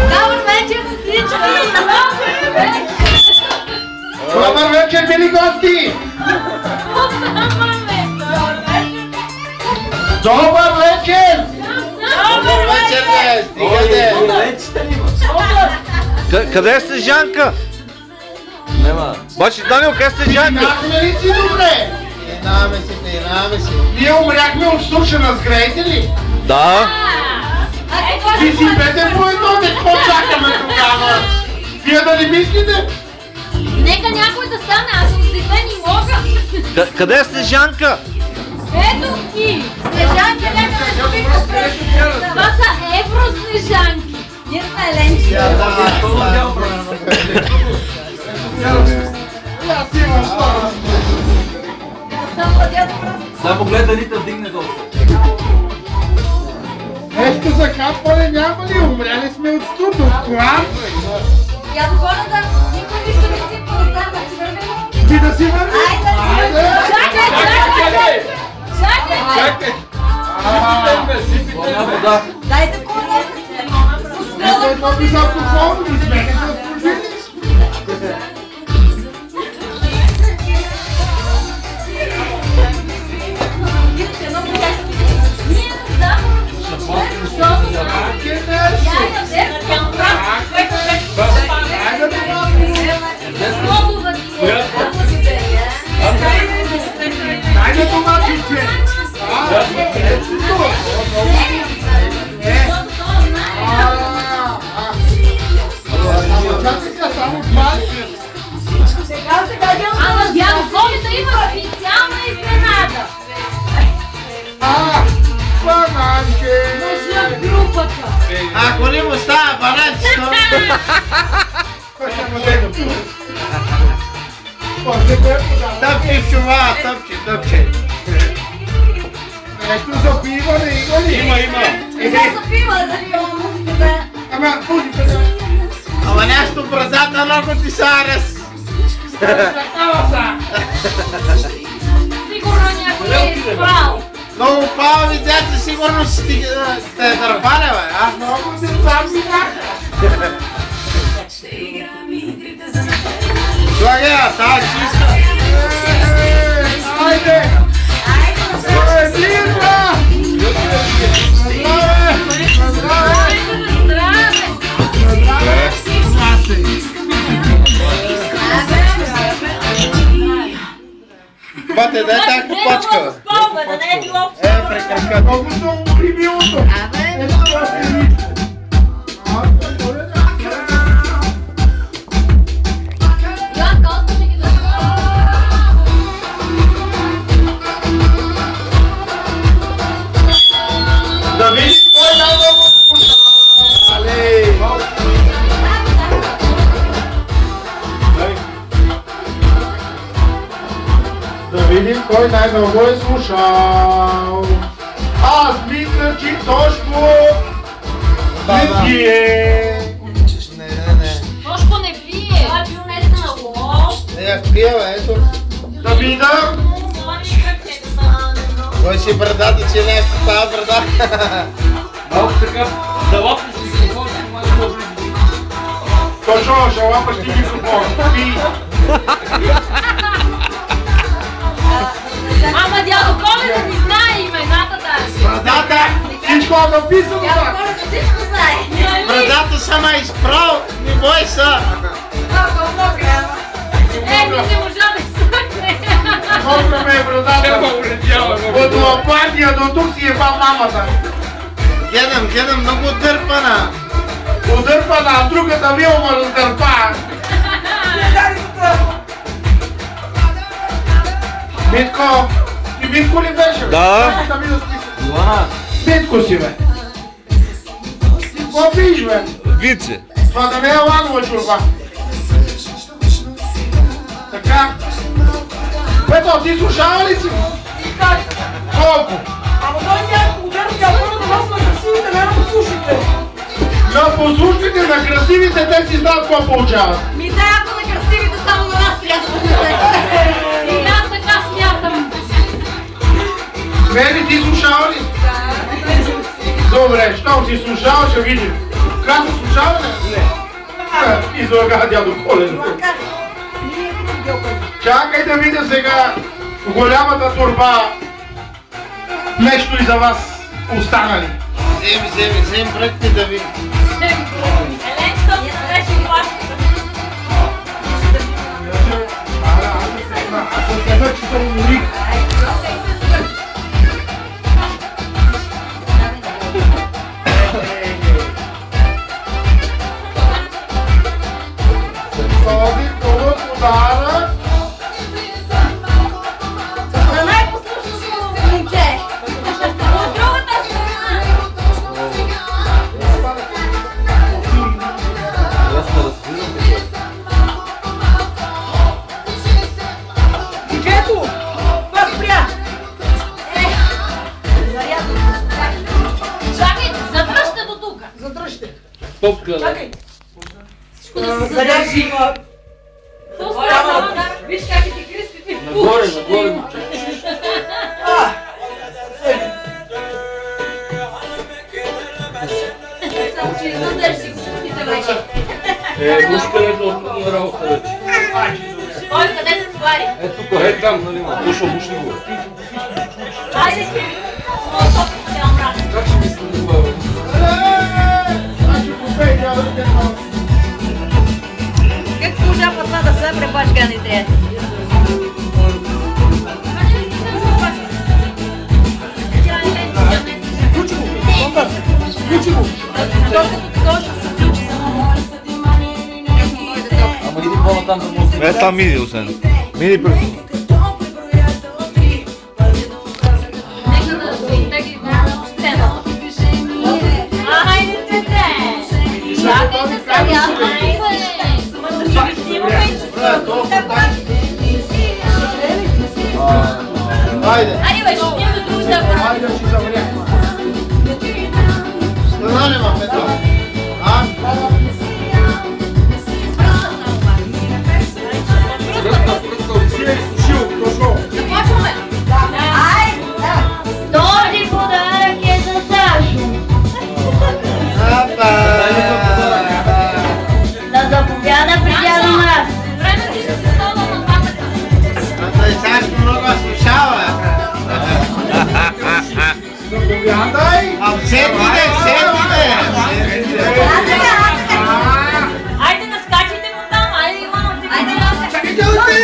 Добър вечер на всички! Добър вечер, мили гости! Добър вечер! Добър вечер, бе! Стигате! Къде сте, Жанка? Нема. Бачи Данил, къде сте, Жанка? Бяхме ли си добре? Тренаваме се. Ние умряхме от суша, разгреете ли? Да. Ви си пете по едно, какво чакаме тогава? Вие да не мислите? Нека някой да стане, аз съм с дете, не мога. Къде сте, Жанка? Ето ги! Снежанки, нека да го вика през. Това са евроснежанки. Ние сме еленчи. Аз имам стара. Само гледа Рита вдигне долу. Нещо за капване няма ли? Умряли сме от студ, от клан. Я до гората, никой нищо не си поздава, си вървим. Ти да си върви? Айде! Чакай! Чакай! Вода. Дайте кола! Това би за алкохол, да сме не заслужили. Айде доматиче! Само палки! Ама Дядо да има специална изненада! Бананче! Мъжа групата! Ако не му става бананчето... Тъпче в чума, тъпче. Нещо за пиване има ли? Има. Сега запива да ви има музиката. Ама музиката... Ама нещо бразата много ти са арес. Такава са! Сигурно някой е изпрал. Много палми дядя, сигурно сте дърпали, бе, а? Много деца ми бяха! Слагай, тази чиста. Айде! Лирва! Здраве! Бате, дай тази копачка, бе. Прекрака. Много съм любимото! Ето това е лично! Да видим кой най-много вкуса. Да видим кой най-много е слушал. Аз мисля, че Тошко не пие. Не. Тошко не пие. Това е бил наистина лош. Не я пия, бе, ето. Да видам. Кой си брадата, че нещо става брада? Малко така, да лапнеш микрофон, ще малко по-близо. Точно, ще лапаш ти микрофон. Пи. Ама Дядо Коледа ни знае имената даже. Брадата, всичко е написано. Дядо Коледа всичко знае. Брадата сама изправ, не бой са. Не можа да изсъкне. Колко ме е брадата. От лопатия до тук си ебал мамата. Гледам, много дърпана. Удърпана, а другата вилма раздърпа. Митко, ти Митко ли беше? Да. Да ми да списам. Митко си, бе. Какво пиш, бе? Вице. Това да не е лагова чурба. Така. Пето, ти слушава ли си? Колко? Ама той някакво ударно тя да вас на красивите, не на послушайте. На послушните, на красивите, те си знаят какво получават. Ми да, ако на красивите само на нас трябва да бъде. И аз така смятам. Беби, ти слушава ли? Да. Добре, щом си слушал, ще видим. Каза слушаване? Не. Излага дядо Колен. Чакай да видя сега в голямата турба нещо и за вас останали. Взем бръкни да видим. Еленко, беше плащата. Че съм уморих. Този хубав подарък. За най-послушното момче. От другата страна. Момчето! Това спря! Чакай, завръща до тук. Задръжте! Топка. Чакай! Всичко да се Задържи! Виж как ти криспите. Нагоре, нагоре. Само че изнудаш си кухните вече. Мушкането от на работа вече. Ой, къде се свари? Ето тук, е там, нали ма. Пушва, бушни го. Айде си. Много топ, тя мрак. Как ще ми се добава? Значи попей, няма да те малко. Как служа по това да се пребачка не трябва? Включи го! Тонкър! Включи го! Ама иди по-натам да му Не там иди, осен. Мини пръв. Нека да се изтегли на сцената. Айде, тете! Чакайте сега, айде! Хайде. Айде бе, ще снимаме друг да правим. Хайде, ще завряхме. Страна ли ма, Петро? А? Започваме! Този подарък е за Сашо. Да заповяда при дядо Мраз. Време ти ще се стола на двата кръста. Той Сашко много слушава. Заповядай. Седните! Айде, наскачайте му там, айде, Иванов. Айде, Йосиф. Чакайте още!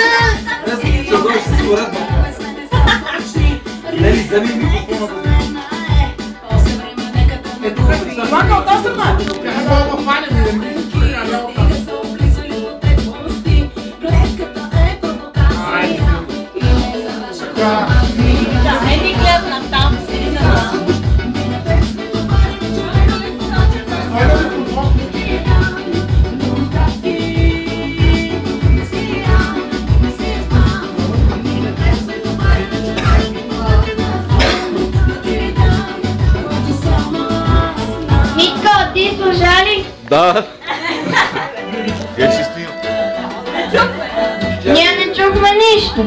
Добре, ще се уредва. Нели, вземи микрофона. Иванка, от тази страна! Тя не мога да хванем, да ми чули на лявата. Айде. Така. Да, не ти гледна там, седи за нас. Айде да подводим. Митко, ти слуша ли? Да. Я си стоим. Ние не чухме нищо.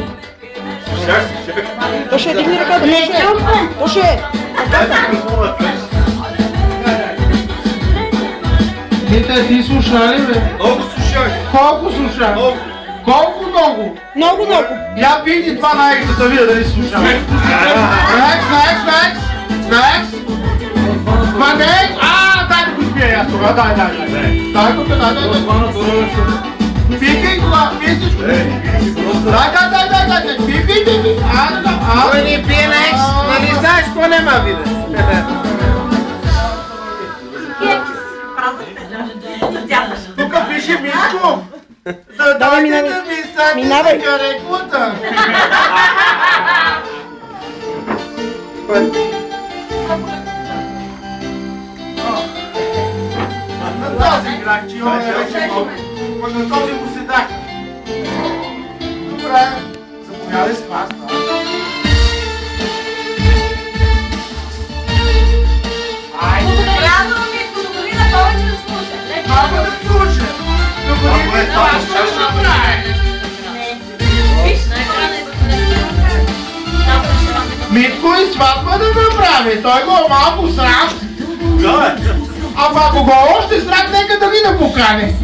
Тоше, дигни ръката! Не чухме. Тоше! Мите, ти слуша ли, бе? Много слушай. Колко слуша? Колко много? Много! Я види това на екса да видя дали слуша. Некс! Това не е... дай да го спия аз това, дай. Дай го, дай. Пикай това, пие всичко. Дай. Пикай. Той не пие на екс, нали знаеш какво нема вида? Тук пише Митко. Давай, минавай. Минавай. Карекута. На този играч, на този му се даха. Добре, заповядай с вас. Айде. Браво, Митко, до година повече да слуша. Малко да слуша. До година това ще направи. Виж, на екрана е Митко и сватба да направи. Той го е малко срам. Ама ако го още страх, нека да ви не покане.